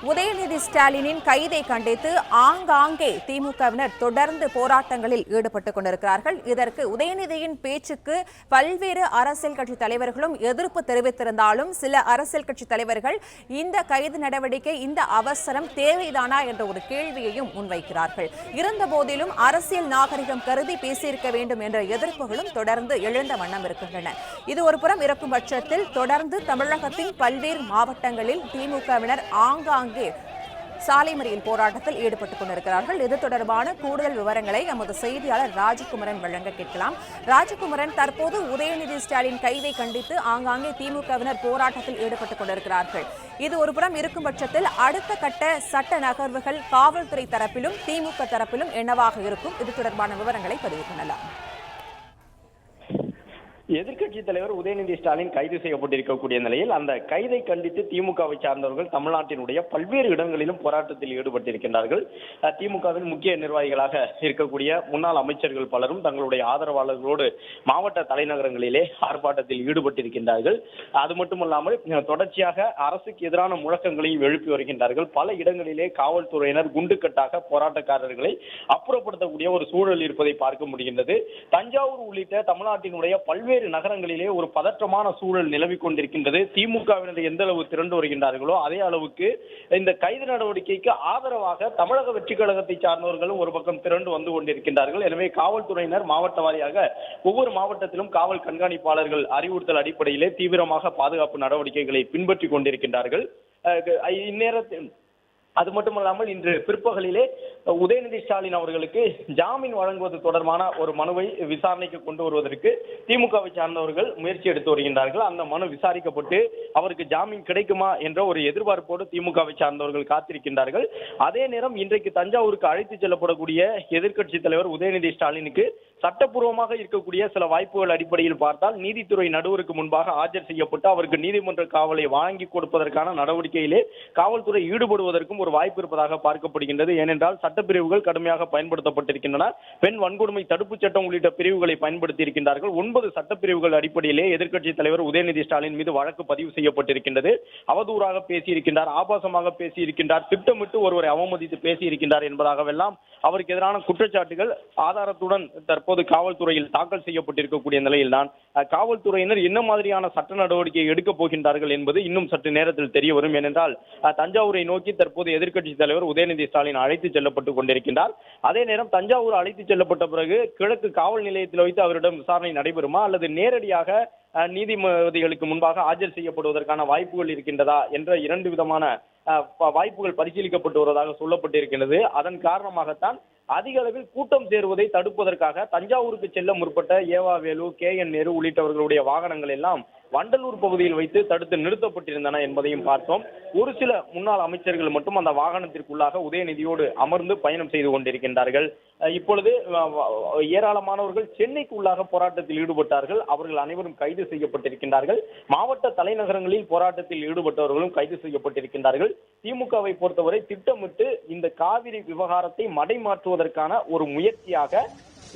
உதயநிதி ஸ்டாலினின் கைதை கண்டித்து ஆங்காங்கே திமுகவினர் தொடர்ந்து போராட்டங்களில் ஈடுபட்டுக் கொண்டிருக்கிறார்கள். இதற்கு உதயநிதியின் பேச்சுக்கு பல்வேறு அரசியல் கட்சி தலைவர்களும் எதிர்ப்பு தெரிவித்திருந்தாலும் சில அரசியல் கட்சி தலைவர்கள் இந்த கைது நடவடிக்கை, இந்த அவசரம் தேவைதானா என்ற ஒரு கேள்வியையும் முன்வைக்கிறார்கள். இருந்தபோதிலும் அரசியல் நாகரிகம் கருதி பேசியிருக்க வேண்டும் என்ற எதிர்ப்புகளும் தொடர்ந்து எழுந்த வண்ணம் இருக்கின்றன. இது ஒருபுறம் இருக்கும் பட்சத்தில் தொடர்ந்து தமிழகத்தின் பல்வேறு மாவட்டங்களில் திமுகவினர் ஆங்காங்கே சாலை மறியல் போராட்டத்தில் ஈடுபட்டுக் கொண்டிருக்கிறார்கள். இது தொடர்பான கூடுதல் விவரங்களை நமது செய்தியாளர் ராஜகுமரன் வழங்க கேட்கலாம். ராஜகுமரன், தற்போது உதயநிதி ஸ்டாலின் கைதை கண்டித்து ஆங்காங்கே திமுகவினர் போராட்டத்தில் ஈடுபட்டுக் கொண்டிருக்கிறார்கள். இது ஒருபுறம் இருக்கும் பட்சத்தில் அடுத்த கட்ட சட்ட நகர்வுகள் காவல்துறை தரப்பிலும் திமுக தரப்பிலும் என்னவாக இருக்கும்? இது தொடர்பான விவரங்களை பதிவு பண்ணலாம். எதிர்க்கட்சி தலைவர் உதயநிதி ஸ்டாலின் கைது செய்யப்பட்டிருக்கக்கூடிய நிலையில் அந்த கைதை கண்டித்து திமுகவை சார்ந்தவர்கள் தமிழ்நாட்டினுடைய பல்வேறு இடங்களிலும் போராட்டத்தில் ஈடுபட்டிருக்கின்றார்கள். திமுகவின் முக்கிய நிர்வாகிகளாக இருக்கக்கூடிய முன்னாள் அமைச்சர்கள் பலரும் தங்களுடைய ஆதரவாளர்களோடு மாவட்ட தலைநகரங்களிலே ஆர்ப்பாட்டத்தில் ஈடுபட்டிருக்கின்றார்கள். அது மட்டுமல்லாமல் தொடர்ச்சியாக அரசுக்கு எதிரான முழக்கங்களையும் எழுப்பி வருகின்றார்கள். பல இடங்களிலே காவல்துறையினர் குண்டுக்கட்டாக போராட்டக்காரர்களை அப்புறப்படுத்தக்கூடிய ஒரு சூழல் இருப்பதை பார்க்க முடிகின்றது. தஞ்சாவூர் உள்ளிட்ட தமிழ்நாட்டினுடைய பல்வேறு நகரங்களிலே ஒரு பதற்றமான சூழல் நிலவிக் கொண்டிருக்கின்றது. திமுகவினர் எந்த அளவு திரண்டு வருகின்றார்களோ அதே அளவுக்கு இந்த கைது நடவடிக்கைக்கு ஆதரவாக தமிழக வெற்றி கழகத்தை சார்ந்தவர்களும் ஒரு பக்கம் திரண்டு வந்து கொண்டிருக்கின்றார்கள். எனவே காவல்துறையினர் மாவட்ட வாரியாக ஒவ்வொரு மாவட்டத்திலும் காவல் கண்காணிப்பாளர்கள் அறிவுறுத்தல் அடிப்படையிலே தீவிரமாக பாதுகாப்பு நடவடிக்கைகளை பின்பற்றி கொண்டிருக்கின்றார்கள். இந்நேரத்தில் அது மட்டுமல்லாமல் இன்று பிற்பகலிலே உதயநிதி ஸ்டாலின் அவர்களுக்கு ஜாமீன் வழங்குவது தொடர்பான ஒரு மனுவை விசாரணைக்கு கொண்டு வருவதற்கு திமுகவை சார்ந்தவர்கள் முயற்சி எடுத்து வருகின்றார்கள். அந்த மனு விசாரிக்கப்பட்டு அவருக்கு ஜாமீன் கிடைக்குமா என்ற ஒரு எதிர்பார்ப்போடு திமுகவை சார்ந்தவர்கள் காத்திருக்கின்றார்கள். அதே நேரம் இன்றைக்கு தஞ்சாவூருக்கு அழைத்து செல்லப்படக்கூடிய எதிர்க்கட்சி தலைவர் உதயநிதி ஸ்டாலினுக்கு சட்டப்பூர்வமாக இருக்கக்கூடிய சில வாய்ப்புகள் அடிப்படையில் பார்த்தால் நீதித்துறை நடுவருக்கு முன்பாக ஆஜர் செய்யப்பட்டு அவருக்கு நீதிமன்ற காவலை வாங்கி கொடுப்பதற்கான நடவடிக்கையிலே காவல்துறை ஈடுபடுவதற்கும் ஒரு வாய்ப்பு இருப்பதாக பார்க்கப்படுகின்றது. ஏனென்றால் சட்டப்பிரிவுகள் கடுமையாக பயன்படுத்தப்பட்டிருக்கின்றன. பெண் வன்கொடுமை தடுப்பு சட்டம் உள்ளிட்ட பிரிவுகளை பயன்படுத்தி இருக்கின்றார்கள். 9 சட்டப்பிரிவுகள் அடிப்படையிலே எதிர்க்கட்சி தலைவர் உதயநிதி ஸ்டாலின் மீது வழக்கு பதிவு செய்யப்பட்டிருக்கின்றது. அவதூறாக பேசியிருக்கின்றார், ஆபாசமாக பேசியிருக்கின்றார், திட்டமிட்டு ஒருவரை அவமதித்து பேசியிருக்கின்றார் என்பதாகவெல்லாம் அவருக்கு எதிரான குற்றச்சாட்டுகள் ஆதாரத்துடன் தற்போது காவல்துறையில் தாக்கல் செய்யப்பட்டிருக்கக்கூடிய நிலையில் தான் காவல்துறையினர் என்ன மாதிரியான சட்ட நடவடிக்கை எடுக்கப் போகின்றார்கள் என்பது இன்னும் சற்று நேரத்தில் தெரிய வரும். ஏனென்றால் தஞ்சாவூரை நோக்கி தற்போது எதிர்க்கட்சி தலைவர் உதயநிதி ஸ்டாலின் அழைத்து செல்லப்பட்டுக் கொண்டிருக்கின்றார். அதே நேரம் தஞ்சாவூர் அழைத்து செல்லப்பட்ட பிறகு கிழக்கு காவல் நிலையத்தில் வைத்து அவரிடம் விசாரணை நடைபெறுமா அல்லது நேரடியாக நீதிபதிகளுக்கு முன்பாக ஆஜர் செய்யப்படுவதற்கான வாய்ப்புகள் இருக்கின்றதா என்ற 2 விதமான வாய்ப்புகள் பரிசீலிக்கப்பட்டு வருவதாக சொல்லப்பட்டிருக்கிறது. அதன் காரணமாகத்தான் அதிக அளவில் கூட்டம் சேருவதை தடுப்பதற்காக தஞ்சாவூருக்கு செல்ல முற்பட்ட ஏவாவேலு, KN நேரு உள்ளிட்டவர்களுடைய வாகனங்கள் எல்லாம் வண்டலூர் பகுதியில் வைத்து தடுத்து நிறுத்தப்பட்டிருந்தன என்பதையும் பார்த்தோம். ஒரு சில முன்னாள் அமைச்சர்கள் மட்டும் அந்த வாகனத்திற்குள்ளாக உதயநிதியோடு அமர்ந்து பயணம் செய்து கொண்டிருக்கின்றார்கள். இப்பொழுது ஏராளமானவர்கள் சென்னைக்கு உள்ளாக போராட்டத்தில் ஈடுபட்டார்கள். அவர்கள் அனைவரும் கைது செய்யப்பட்டிருக்கின்றார்கள். மாவட்ட தலைநகரங்களில் போராட்டத்தில் ஈடுபட்டவர்களும் கைது செய்யப்பட்டிருக்கின்றார்கள். திமுகவை பொறுத்தவரை திட்டமிட்டு இந்த காவிரி விவகாரத்தை மடைமாற்றுவதற்கான ஒரு முயற்சியாக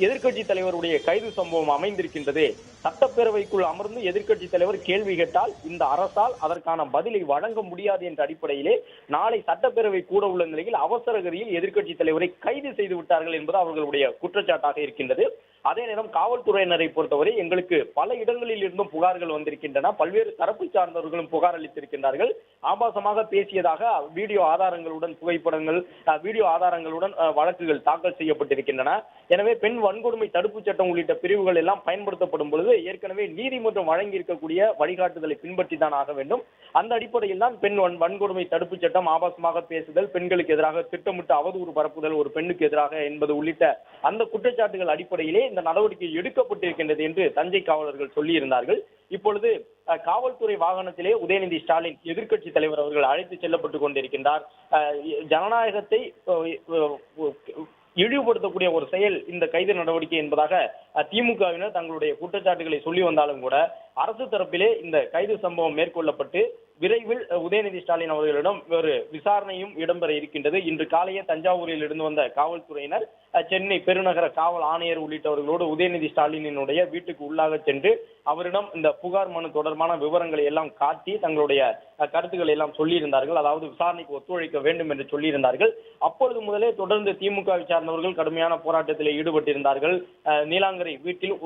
எதிர்க்கட்சி தலைவருடைய கைது சம்பவம் அமைந்திருக்கின்றது. சட்டப்பேரவைக்குள் அமர்ந்து எதிர்க்கட்சி தலைவர் கேள்வி கேட்டால் இந்த அரசால் அதற்கான பதிலை வழங்க முடியாது என்ற அடிப்படையிலே நாளை சட்டப்பேரவை கூட உள்ள நிலையில் அவசர கதியில் எதிர்க்கட்சி தலைவரை கைது செய்து விட்டார்கள் என்பது அவர்களுடைய குற்றச்சாட்டாக இருக்கின்றது. அதே நேரம் காவல்துறையினரை பொறுத்தவரை எங்களுக்கு பல இடங்களில் இருந்தும் புகார்கள் வந்திருக்கின்றன. பல்வேறு தரப்பு சார்ந்தவர்களும் புகார் அளித்திருக்கின்றார்கள். ஆபாசமாக பேசியதாக வீடியோ ஆதாரங்களுடன் புகைப்படங்கள், வீடியோ ஆதாரங்களுடன் வழக்குகள் தாக்கல் செய்யப்பட்டிருக்கின்றன. எனவே பெண் வன்கொடுமை தடுப்பு சட்டம் உள்ளிட்ட பிரிவுகள் எல்லாம் பயன்படுத்தப்படும் பொழுது ஏற்கனவே நீதிமன்றம் வழங்கி இருக்கக்கூடிய வழிகாட்டுதலை பின்பற்றி தான் ஆக வேண்டும். அந்த அடிப்படையில் தான் பெண் வன்கொடுமை தடுப்பு சட்டம், ஆபாசமாக பேசுதல், பெண்களுக்கு எதிராக திட்டமிட்டு அவதூறு பரப்புதல் ஒரு பெண்ணுக்கு எதிராக என்பது உள்ளிட்ட அந்த குற்றச்சாட்டுகள் அடிப்படையிலே இந்த நடவடிக்கை எடுக்கப்பட்டிருக்கின்றது என்று தஞ்சை காவலர்கள் சொல்லி இருந்தார்கள். இப்பொழுது காவல்துறை வாகனத்திலே உதயநிதி ஸ்டாலின் எதிர்க்கட்சி தலைவர் அவர்கள் அழைத்து செல்லப்பட்டுக் கொண்டிருக்கின்றார். ஜனநாயகத்தை இழிவுபடுத்தக்கூடிய ஒரு செயல் இந்த கைது நடவடிக்கை என்பதாக திமுகவினர் தங்களுடைய குற்றச்சாட்டுகளை சொல்லி வந்தாலும் கூட அரசு தரப்பிலே இந்த கைது சம்பவம் மேற்கொள்ளப்பட்டு விரைவில் உதயநிதி ஸ்டாலின் அவர்களிடம் ஒரு விசாரணையும் இடம்பெற இருக்கின்றது. இன்று காலையே தஞ்சாவூரில் இருந்து வந்த காவல்துறையினர் சென்னை பெருநகர காவல் ஆணையர் உள்ளிட்டவர்களோடு உதயநிதி ஸ்டாலினுடைய வீட்டுக்கு உள்ளாக சென்று அவரிடம் இந்த புகார் மனு தொடர்பான விவரங்களை எல்லாம் காட்டி தங்களுடைய கருத்துக்களை எல்லாம் சொல்லியிருந்தார்கள். அதாவது விசாரணைக்கு ஒத்துழைக்க வேண்டும் என்று சொல்லியிருந்தார்கள். அப்பொழுது முதலே தொடர்ந்து திமுகவை சார்ந்தவர்கள் கடுமையான போராட்டத்தில் ஈடுபட்டிருந்தார்கள். நீலாங்கரை வீட்டில்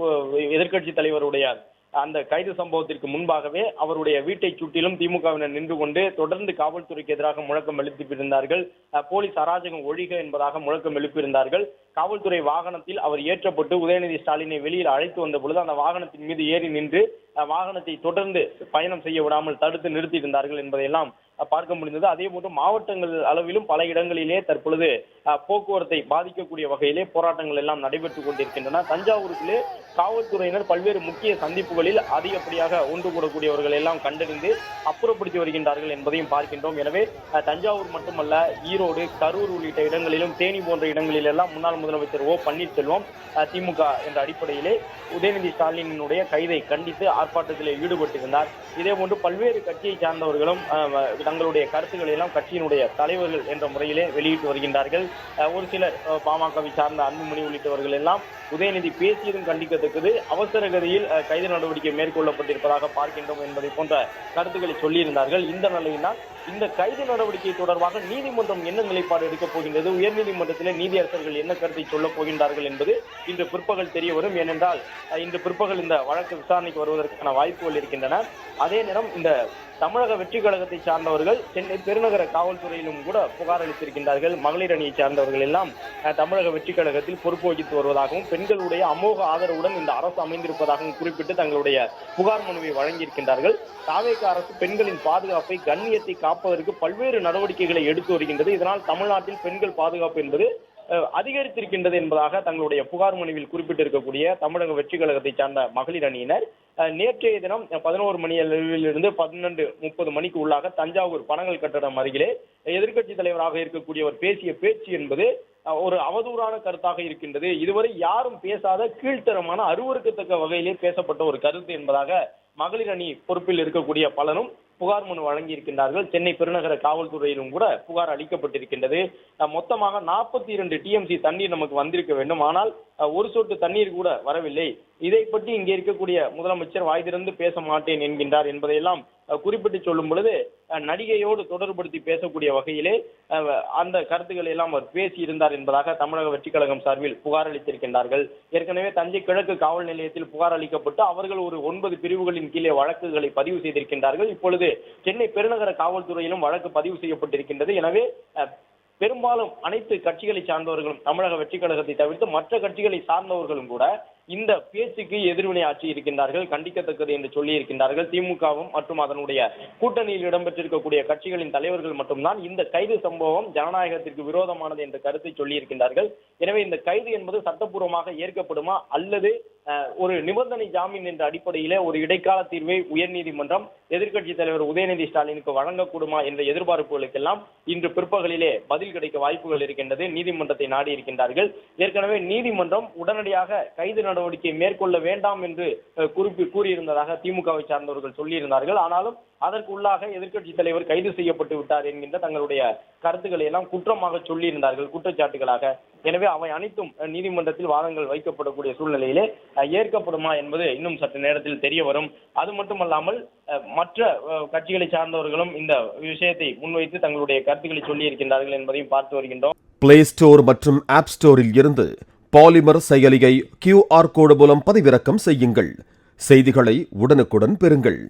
எதிர்க்கட்சி தலைவருடைய அந்த கைது சம்பவத்திற்கு முன்பாகவே அவருடைய வீட்டை சுற்றிலும் திமுகவினர் நின்று கொண்டு தொடர்ந்து காவல்துறைக்கு எதிராக முழக்கம் எழுப்பியிருந்தார்கள். போலீஸ் அராஜகம் ஒழிக என்பதாக முழக்கம் எழுப்பியிருந்தார்கள். காவல்துறை வாகனத்தில் அவர் ஏற்றப்பட்டு உதயநிதி ஸ்டாலினை வெளியில் அழைத்து வந்த பொழுது அந்த வாகனத்தின் மீது ஏறி நின்று வாகனத்தை தொடர்ந்து பயணம் செய்ய விடாமல் தடுத்து நிறுத்தியிருந்தார்கள் என்பதையெல்லாம் பார்க்க முடிந்தது. அதே போன்று மாவட்டங்கள் அளவிலும் பல இடங்களிலே தற்பொழுது போக்குவரத்தை பாதிக்கக்கூடிய வகையிலே போராட்டங்கள் எல்லாம் நடைபெற்றுக் கொண்டிருக்கின்றன. தஞ்சாவூருக்குள்ளே காவல்துறையினர் பல்வேறு முக்கிய சந்திப்புகளில் அதிகப்படியாக ஒன்று கூடக்கூடியவர்கள் எல்லாம் கண்டறிந்து அப்புறப்படுத்தி வருகின்றார்கள் என்பதையும் பார்க்கின்றோம். எனவே தஞ்சாவூர் மட்டுமல்ல, ஈரோடு, கரூர் உள்ளிட்ட இடங்களிலும், தேனி போன்ற இடங்களில் எல்லாம் முன்னாள் முதலமைச்சர் ஓ பன்னீர்செல்வம் திமுக என்ற அடிப்படையிலே உதயநிதி ஸ்டாலினுடைய கைதை கண்டித்து ஆர்ப்பாட்டத்தில் ஈடுபட்டிருந்தார். இதே போன்று பல்வேறு கட்சியை சார்ந்தவர்களும் தங்களுடைய கருத்துக்களை எல்லாம் கட்சியினுடைய தலைவர்கள் என்ற முறையிலே வெளியிட்டு வருகின்றார்கள். ஒரு சிலர் பாமகவை சார்ந்த அன்புமணி உள்ளிட்டவர்கள் எல்லாம் உதயநிதி பேசியதும் கண்டிக்கத்தக்கது, அவசர கதியில் கைது நடவடிக்கை மேற்கொள்ளப்பட்டிருப்பதாக பார்க்கின்றோம் என்பதை போன்ற கருத்துக்களை சொல்லியிருந்தார்கள். இந்த நிலையினால் இந்த கைது நடவடிக்கை தொடர்பாக நீதிமன்றம் என்ன நிலைப்பாடு எடுக்கப் போகின்றது, உயர்நீதிமன்றத்திலே நீதியரசர்கள் என்ன கருத்தை சொல்லப் போகின்றார்கள் என்பது இன்று பிற்பகல் தெரிய வரும். ஏனென்றால் இன்று பிற்பகல் இந்த வழக்கு விசாரணைக்கு வருவதற்கான வாய்ப்புகள் இருக்கின்றன. அதே நேரம் இந்த தமிழக வெற்றி கழகத்தை சார்ந்தவர்கள் சென்னை பெருநகர காவல்துறையிலும் கூட புகார் அளித்திருக்கின்றார்கள். மகளிர் அணியை சார்ந்தவர்கள் எல்லாம் தமிழக வெற்றி கழகத்தில் பொறுப்பு வகித்து வருவதாகவும் பெண்களுடைய அமோக ஆதரவுடன் இந்த அரசு அமைந்திருப்பதாகவும் குறிப்பிட்டு தங்களுடைய புகார் மனுவை வழங்கியிருக்கின்றார்கள். தாவேக அரசு பெண்களின் பாதுகாப்பை, கண்ணியத்தை காப்பதற்கு பல்வேறு நடவடிக்கைகளை எடுத்து வருகின்றது. இதனால் தமிழ்நாட்டில் பெண்கள் பாதுகாப்பு என்பது அதிகரித்திருக்கின்றது என்பதாக தங்களுடைய புகார் மனுவில் குறிப்பிட்டிருக்கக்கூடிய தமிழக வெற்றி கழகத்தை சார்ந்த மகளிர் அணியினர் நேற்றைய தினம் 11 மணி அளவிலிருந்து 12:30 மணிக்கு உள்ளாக தஞ்சாவூர் பனகல் கட்டடம் அருகிலே எதிர்க்கட்சி தலைவராக இருக்கக்கூடியவர் பேசிய பேச்சு என்பது ஒரு அவதூறான கருத்தாக இருக்கின்றது. இதுவரை யாரும் பேசாத கீழ்த்தரமான அருவருக்கத்தக்க வகையிலே பேசப்பட்ட ஒரு கருத்து என்பதாக மகளிர் அணி பொறுப்பில் இருக்கக்கூடிய பலரும் புகார் மனு வழங்கியிருக்கின்றார்கள். சென்னை பெருநகர காவல்துறையிலும் கூட புகார் அளிக்கப்பட்டிருக்கின்றது. மொத்தமாக 42 TMC தண்ணீர் நமக்கு வந்திருக்க வேண்டும், ஆனால் ஒரு சொட்டு தண்ணீர் கூட வரவில்லை. இதை பற்றி இங்கே இருக்கக்கூடிய முதலமைச்சர் வாய் திறந்து பேச மாட்டேன் என்கின்றார் என்பதையெல்லாம் குறிப்பிட்டு சொல்லும் பொழுது நடிகையோடு தொடர்புபடுத்தி பேசக்கூடிய வகையிலே அந்த கருத்துக்களை எல்லாம் அவர் பேசியிருந்தார் என்பதாக தமிழக வெற்றி கழகம் சார்பில் புகார் அளித்திருக்கின்றார்கள். ஏற்கனவே தஞ்சை கிழக்கு காவல் நிலையத்தில் புகார் அளிக்கப்பட்டு அவர்கள் ஒரு 9 பிரிவுகளின் கீழே வழக்குகளை பதிவு செய்திருக்கின்றார்கள். இப்பொழுது சென்னை பெருநகர காவல்துறையிலும் வழக்கு பதிவு செய்யப்பட்டிருக்கின்றது. எனவே பெரும்பாலும் அனைத்து கட்சிகளை சார்ந்தவர்களும் தமிழக வெற்றி கழகத்தை தவிர்த்து மற்ற கட்சிகளை சார்ந்தவர்களும் கூட இந்த பேச்சுக்கு எதிர்வினை ஆற்றி இருக்கின்றார்கள், கண்டிக்கத்தக்கது என்று சொல்லி இருக்கின்றார்கள். திமுகவும் மற்றும் அதனுடைய கூட்டணியில் இடம்பெற்றிருக்கக்கூடிய கட்சிகளின் தலைவர்கள் மட்டும்தான் இந்த கைது சம்பவம் ஜனநாயகத்திற்கு விரோதமானது என்ற கருத்தை சொல்லி இருக்கின்றார்கள். எனவே இந்த கைது என்பது சட்டப்பூர்வமாக ஏற்கப்படுமா அல்லது ஒரு நிபந்தனை ஜாமீன் என்ற அடிப்படையிலே ஒரு இடைக்கால தீர்வை உயர்நீதிமன்றம் எதிர்க்கட்சி தலைவர் உதயநிதி ஸ்டாலினுக்கு வழங்கக்கூடுமா என்ற எதிர்பார்ப்புகளுக்கெல்லாம் இன்று பிற்பகலிலே பதில் கிடைக்க வாய்ப்புகள் இருக்கின்றது. நீதிமன்றத்தை நாடி இருக்கின்றார்கள். ஏற்கனவே நீதிமன்றம் உடனடியாக கைது நடவடிக்கை மேற்கொள்ள வேண்டாம் என்று கூறியிருந்ததாக திமுகவை சார்ந்தவர்கள் சொல்லியிருந்தார்கள். ஆனாலும் அதற்கு உள்ளாக எதிர்க்கட்சி தலைவர் கைது செய்யப்பட்டு விட்டார் என்கின்ற தங்களுடைய கருத்துக்களை எல்லாம் குற்றமாக சொல்லியிருந்தார்கள், குற்றச்சாட்டுகளாக. எனவே அவை அனைத்தும் நீதிமன்றத்தில் வாதங்கள் வைக்கப்படக்கூடிய சூழ்நிலையிலே ஏற்கப்படுமா என்பது இன்னும் சற்று நேரத்தில் தெரிய வரும். அது மட்டுமல்லாமல் மற்ற கட்சிகளை சார்ந்தவர்களும் இந்த விஷயத்தை முன்வைத்து தங்களுடைய கருத்துக்களை சொல்லி இருக்கின்றார்கள் என்பதையும் பார்த்து வருகின்றோம். பிளே ஸ்டோர் மற்றும் ஆப் ஸ்டோரில் இருந்து பாலிமர் செயலியை QR கோடு மூலம் பதிவிறக்கம் செய்யுங்கள். செய்திகளை உடனுக்குடன் பெறுங்கள்.